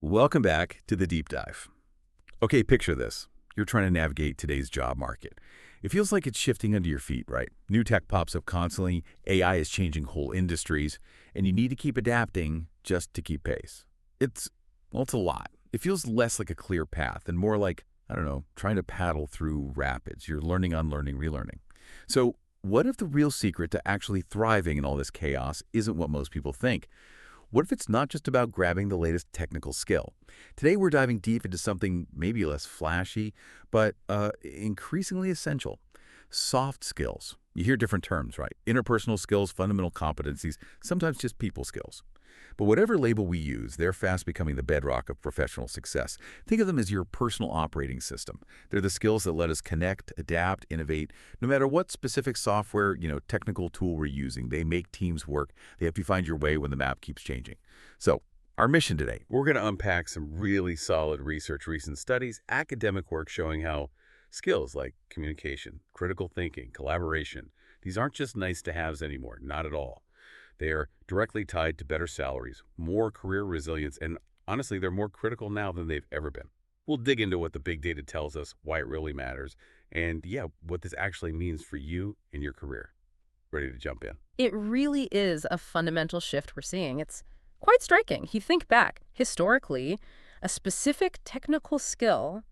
Welcome back to the deep dive. Okay, picture this. You're trying to navigate today's job market. It feels like it's shifting under your feet, right? New tech pops up constantly, AI is changing whole industries, and you need to keep adapting just to keep pace. It's a lot. It feels less like a clear path and more like, I don't know, trying to paddle through rapids. You're learning, unlearning, relearning. So what if the real secret to actually thriving in all this chaos isn't what most people think? What if it's not just about grabbing the latest technical skill? Today, we're diving deep into something maybe less flashy, but increasingly essential. Soft skills. You hear different terms, right? Interpersonal skills, fundamental competencies, sometimes just people skills. But whatever label we use, they're fast becoming the bedrock of professional success. Think of them as your personal operating system. They're the skills that let us connect, adapt, innovate. No matter what specific software, technical tool we're using, they make teams work. They help you find your way when the map keeps changing. So, our mission today, we're going to unpack some really solid research, recent studies, academic work showing how skills like communication, critical thinking, collaboration, these aren't just nice to haves anymore, not at all. They are directly tied to better salaries, more career resilience, and honestly, they're more critical now than they've ever been. We'll dig into what the big data tells us, why it really matters, and what this actually means for you and your career. Ready to jump in? It really is a fundamental shift we're seeing. It's quite striking. You think back, historically, a specific technical skill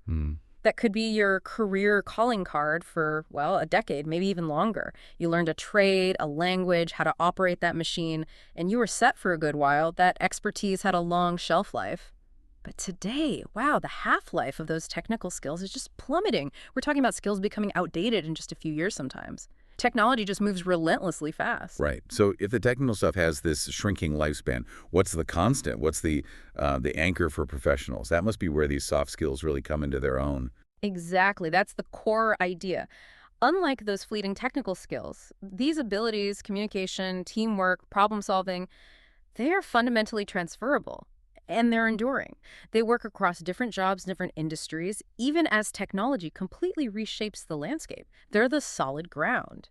that could be your career calling card for, well, a decade, maybe even longer. You learned a trade, a language, how to operate that machine, and you were set for a good while. That expertise had a long shelf life. But today, wow, the half-life of those technical skills is just plummeting. We're talking about skills becoming outdated in just a few years sometimes. Technology just moves relentlessly fast. Right. So if the technical stuff has this shrinking lifespan, what's the constant? What's the anchor for professionals? That must be where these soft skills really come into their own. Exactly. That's the core idea. Unlike those fleeting technical skills, these abilities, communication, teamwork, problem solving, they are fundamentally transferable. And they're enduring. They work across different jobs, different industries, even as technology completely reshapes the landscape. They're the solid ground.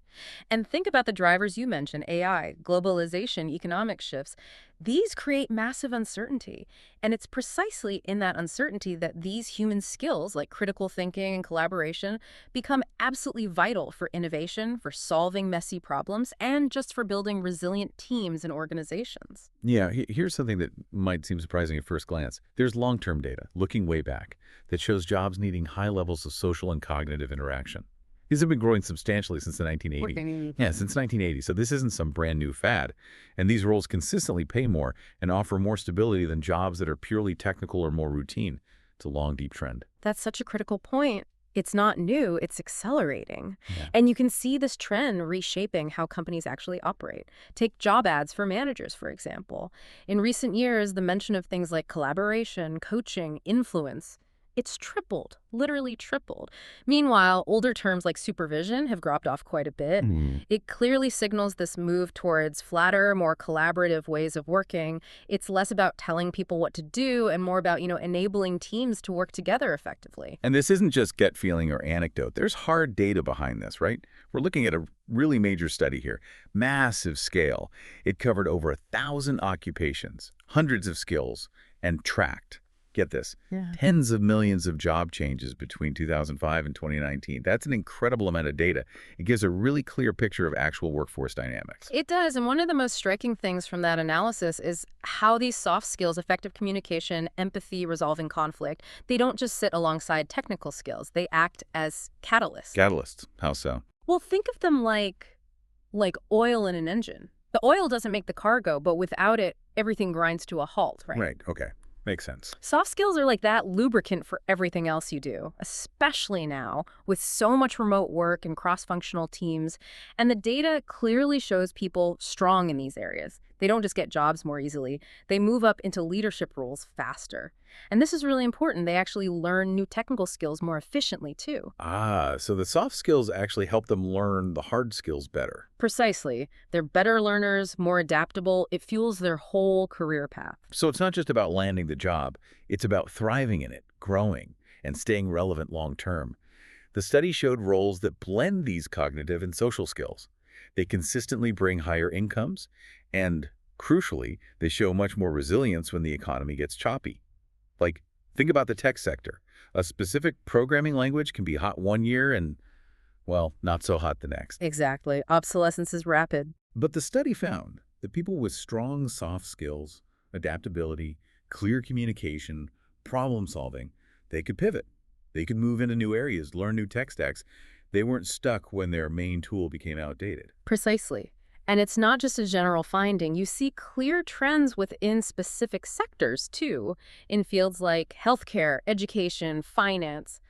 And think about the drivers you mentioned, AI, globalization, economic shifts. These create massive uncertainty. And it's precisely in that uncertainty that these human skills, like critical thinking and collaboration, become absolutely vital for innovation, for solving messy problems, and just for building resilient teams and organizations. Yeah, here's something that might seem surprising at first glance. There's long-term data, looking way back, that shows jobs needing high levels of social and cognitive interaction. These have been growing substantially since the 1980s. Yeah, since 1980. So this isn't some brand new fad. And these roles consistently pay more and offer more stability than jobs that are purely technical or more routine. It's a long, deep trend. That's such a critical point. It's not new, it's accelerating. Yeah. And you can see this trend reshaping how companies actually operate. Take job ads for managers, for example. In recent years, the mention of things like collaboration, coaching, influence, it's tripled, literally tripled. Meanwhile, older terms like supervision have dropped off quite a bit. It clearly signals this move towards flatter, more collaborative ways of working. It's less about telling people what to do and more about, enabling teams to work together effectively. And this isn't just gut feeling or anecdote. There's hard data behind this, right? We're looking at a really major study here. Massive scale. It covered over 1,000 occupations, hundreds of skills, and tracked, get this, tens of millions of job changes between 2005 and 2019. That's an incredible amount of data. It gives a really clear picture of actual workforce dynamics. It does, and one of the most striking things from that analysis is how these soft skills, effective communication, empathy, resolving conflict, they don't just sit alongside technical skills. They act as catalysts. Catalysts, how so? Well, think of them like oil in an engine. The oil doesn't make the car go, but without it, everything grinds to a halt, right? Right, okay. Makes sense. Soft skills are like that lubricant for everything else you do, especially now with so much remote work and cross-functional teams. And the data clearly shows people strong in these areas. They don't just get jobs more easily. They move up into leadership roles faster. And this is really important. They actually learn new technical skills more efficiently, too. So the soft skills actually help them learn the hard skills better. Precisely. They're better learners, more adaptable. It fuels their whole career path. So it's not just about landing the job. It's about thriving in it, growing, and staying relevant long term. The study showed roles that blend these cognitive and social skills. They consistently bring higher incomes, and crucially, they show much more resilience when the economy gets choppy. Like, think about the tech sector. A specific programming language can be hot one year and, well, not so hot the next. Exactly. Obsolescence is rapid. But the study found that people with strong soft skills, adaptability, clear communication, problem solving, they could pivot. They could move into new areas, learn new tech stacks. They weren't stuck when their main tool became outdated. Precisely. And it's not just a general finding. You see clear trends within specific sectors, too, in fields like healthcare, education, finance.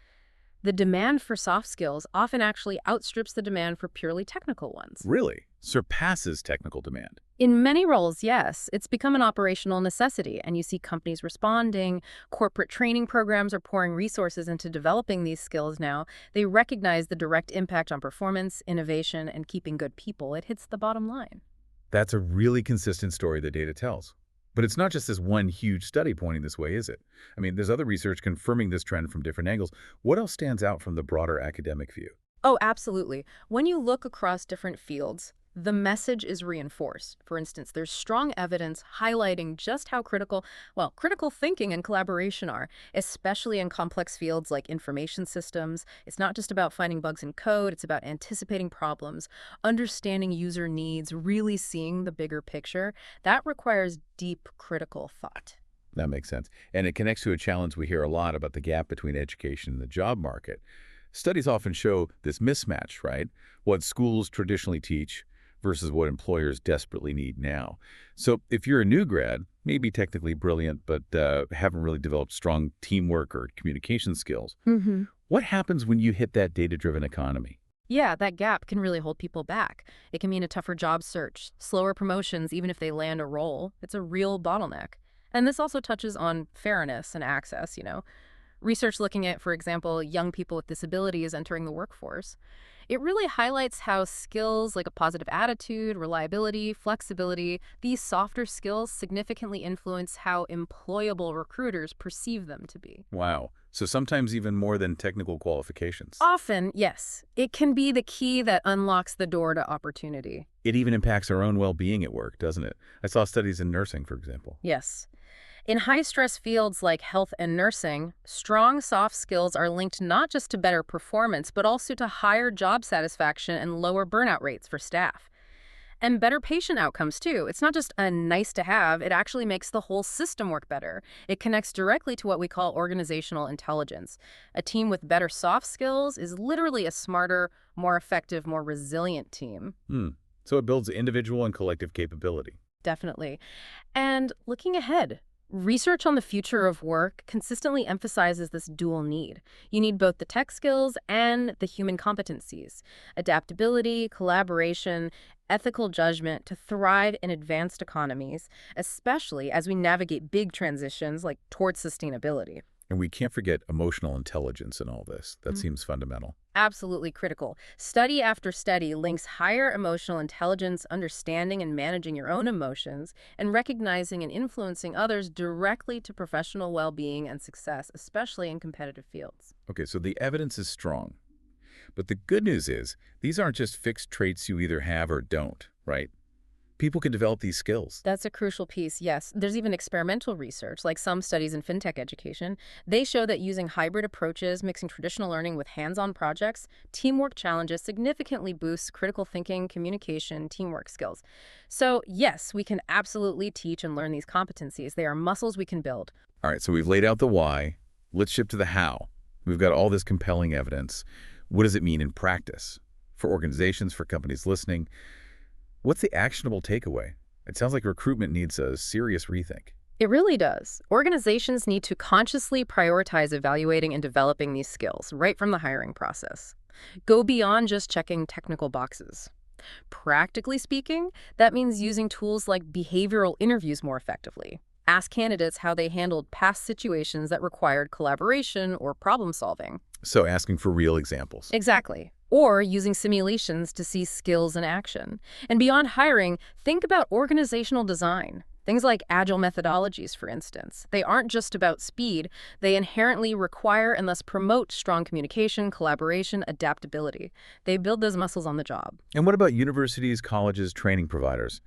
The demand for soft skills often actually outstrips the demand for purely technical ones. Really? Surpasses technical demand. In many roles, yes, it's become an operational necessity, and you see companies responding. Corporate training programs are pouring resources into developing these skills now. They recognize the direct impact on performance, innovation, and keeping good people. It hits the bottom line. That's a really consistent story the data tells. But it's not just this one huge study pointing this way, is it? I mean, there's other research confirming this trend from different angles. What else stands out from the broader academic view? Oh, absolutely. When you look across different fields, the message is reinforced. For instance, there's strong evidence highlighting just how critical thinking and collaboration are, especially in complex fields like information systems. It's not just about finding bugs in code, it's about anticipating problems, understanding user needs, really seeing the bigger picture. That requires deep critical thought. That makes sense. And it connects to a challenge we hear a lot about the gap between education and the job market. Studies often show this mismatch, right? What schools traditionally teach versus what employers desperately need now. So if you're a new grad, maybe technically brilliant, but haven't really developed strong teamwork or communication skills, what happens when you hit that data-driven economy? Yeah, that gap can really hold people back. It can mean a tougher job search, slower promotions, even if they land a role. It's a real bottleneck. And this also touches on fairness and access. Research looking at, for example, young people with disabilities entering the workforce. It really highlights how skills like a positive attitude, reliability, flexibility, these softer skills significantly influence how employable recruiters perceive them to be. Wow. So sometimes even more than technical qualifications. Often, yes, it can be the key that unlocks the door to opportunity. It even impacts our own well-being at work, doesn't it? I saw studies in nursing, for example. Yes. In high-stress fields like health and nursing, strong soft skills are linked not just to better performance, but also to higher job satisfaction and lower burnout rates for staff. And better patient outcomes, too. It's not just a nice to have, it actually makes the whole system work better. It connects directly to what we call organizational intelligence. A team with better soft skills is literally a smarter, more effective, more resilient team. So it builds individual and collective capability. Definitely. And looking ahead, research on the future of work consistently emphasizes this dual need. You need both the tech skills and the human competencies, adaptability, collaboration, ethical judgment to thrive in advanced economies, especially as we navigate big transitions like towards sustainability. And we can't forget emotional intelligence in all this. That seems fundamental. Absolutely critical. Study after study links higher emotional intelligence, understanding and managing your own emotions, and recognizing and influencing others directly to professional well-being and success, especially in competitive fields. Okay, so the evidence is strong. But the good news is, these aren't just fixed traits you either have or don't, right? People can develop these skills. That's a crucial piece, yes. There's even experimental research, like some studies in fintech education. They show that using hybrid approaches, mixing traditional learning with hands-on projects, teamwork challenges significantly boosts critical thinking, communication, teamwork skills. So, yes, we can absolutely teach and learn these competencies. They are muscles we can build. All right, so we've laid out the why. Let's shift to the how. We've got all this compelling evidence. What does it mean in practice? For organizations, for companies listening, what's the actionable takeaway? It sounds like recruitment needs a serious rethink. It really does. Organizations need to consciously prioritize evaluating and developing these skills right from the hiring process. Go beyond just checking technical boxes. Practically speaking, that means using tools like behavioral interviews more effectively. Ask candidates how they handled past situations that required collaboration or problem solving. So asking for real examples. Exactly. Or using simulations to see skills in action. And beyond hiring, think about organizational design. Things like agile methodologies, for instance. They aren't just about speed. They inherently require and thus promote strong communication, collaboration, adaptability. They build those muscles on the job. And what about universities, colleges, training providers?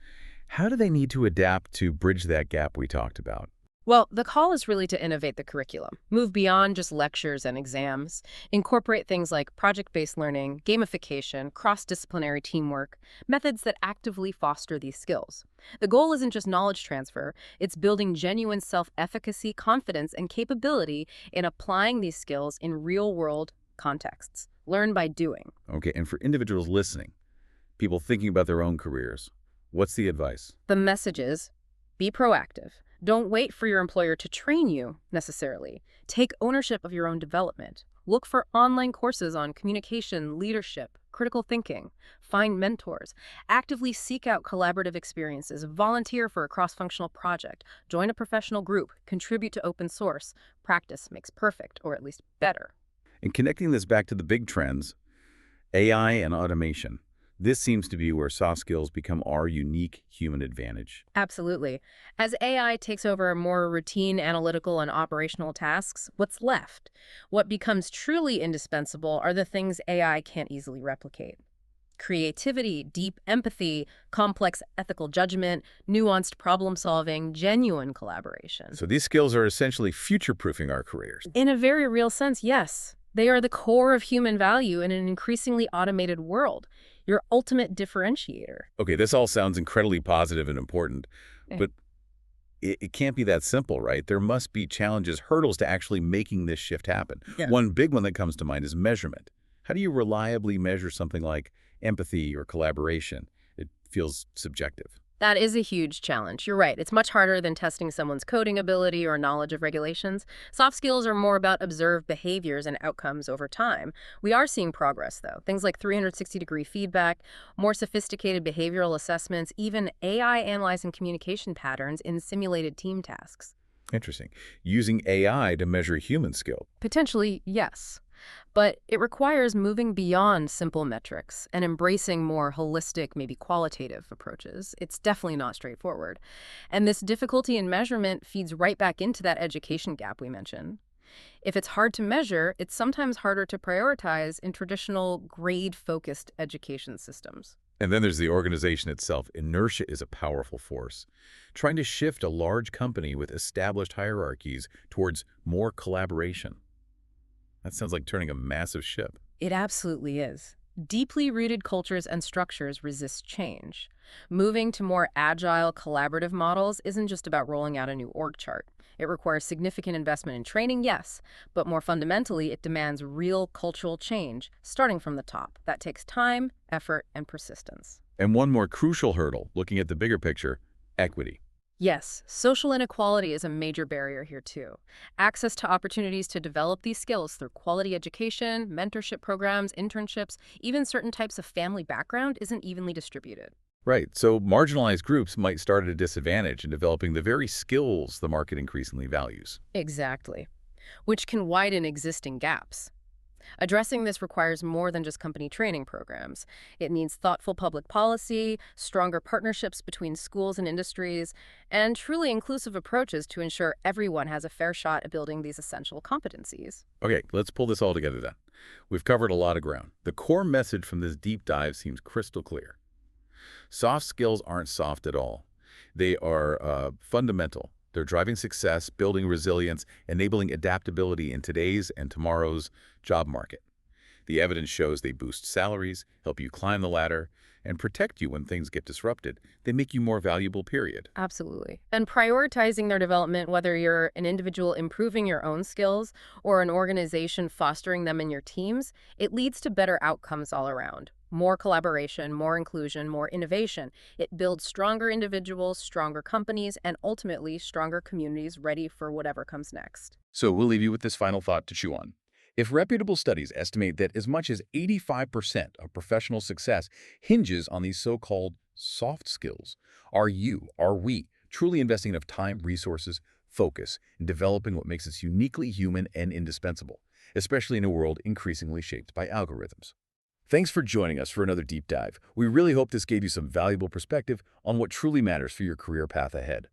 How do they need to adapt to bridge that gap we talked about? Well, the call is really to innovate the curriculum, move beyond just lectures and exams, incorporate things like project-based learning, gamification, cross-disciplinary teamwork, methods that actively foster these skills. The goal isn't just knowledge transfer, it's building genuine self-efficacy, confidence, and capability in applying these skills in real-world contexts. Learn by doing. Okay, and for individuals listening, people thinking about their own careers, what's the advice? The message is, be proactive. Don't wait for your employer to train you, necessarily. Take ownership of your own development. Look for online courses on communication, leadership, critical thinking. Find mentors. Actively seek out collaborative experiences. Volunteer for a cross-functional project. Join a professional group. Contribute to open source. Practice makes perfect, or at least better. And connecting this back to the big trends, AI and automation, this seems to be where soft skills become our unique human advantage. Absolutely. As AI takes over more routine analytical and operational tasks, what's left? What becomes truly indispensable are the things AI can't easily replicate. Creativity, deep empathy, complex ethical judgment, nuanced problem solving, genuine collaboration. So these skills are essentially future-proofing our careers. In a very real sense, yes. They are the core of human value in an increasingly automated world. Your ultimate differentiator. Okay, this all sounds incredibly positive and important, but it can't be that simple, right? There must be challenges, hurdles to actually making this shift happen. Yeah. One big one that comes to mind is measurement. How do you reliably measure something like empathy or collaboration? It feels subjective. That is a huge challenge. You're right. It's much harder than testing someone's coding ability or knowledge of regulations. Soft skills are more about observed behaviors and outcomes over time. We are seeing progress, though. Things like 360-degree feedback, more sophisticated behavioral assessments, even AI analyzing communication patterns in simulated team tasks. Interesting. Using AI to measure human skill. Potentially, yes. But it requires moving beyond simple metrics and embracing more holistic, maybe qualitative approaches. It's definitely not straightforward. And this difficulty in measurement feeds right back into that education gap we mentioned. If it's hard to measure, it's sometimes harder to prioritize in traditional grade-focused education systems. And then there's the organization itself. Inertia is a powerful force. Trying to shift a large company with established hierarchies towards more collaboration. That sounds like turning a massive ship. It absolutely is. Deeply rooted cultures and structures resist change. Moving to more agile, collaborative models isn't just about rolling out a new org chart. It requires significant investment in training, yes, but more fundamentally, it demands real cultural change, starting from the top. That takes time, effort, and persistence. And one more crucial hurdle, looking at the bigger picture, equity. Yes, social inequality is a major barrier here too. Access to opportunities to develop these skills through quality education, mentorship programs, internships, even certain types of family background isn't evenly distributed. Right, so marginalized groups might start at a disadvantage in developing the very skills the market increasingly values. Exactly. Which can widen existing gaps. Addressing this requires more than just company training programs. It means thoughtful public policy, stronger partnerships between schools and industries, and truly inclusive approaches to ensure everyone has a fair shot at building these essential competencies. Okay, let's pull this all together then. We've covered a lot of ground. The core message from this deep dive seems crystal clear. Soft skills aren't soft at all. They are fundamental. They're driving success, building resilience, enabling adaptability in today's and tomorrow's job market. The evidence shows they boost salaries, help you climb the ladder, and protect you when things get disrupted. They make you more valuable, period. Absolutely. And prioritizing their development, whether you're an individual improving your own skills or an organization fostering them in your teams, it leads to better outcomes all around. More collaboration, more inclusion, more innovation. It builds stronger individuals, stronger companies, and ultimately stronger communities ready for whatever comes next. So we'll leave you with this final thought to chew on. If reputable studies estimate that as much as 85% of professional success hinges on these so-called soft skills, are we truly investing enough time, resources, focus in developing what makes us uniquely human and indispensable, especially in a world increasingly shaped by algorithms? Thanks for joining us for another deep dive. We really hope this gave you some valuable perspective on what truly matters for your career path ahead.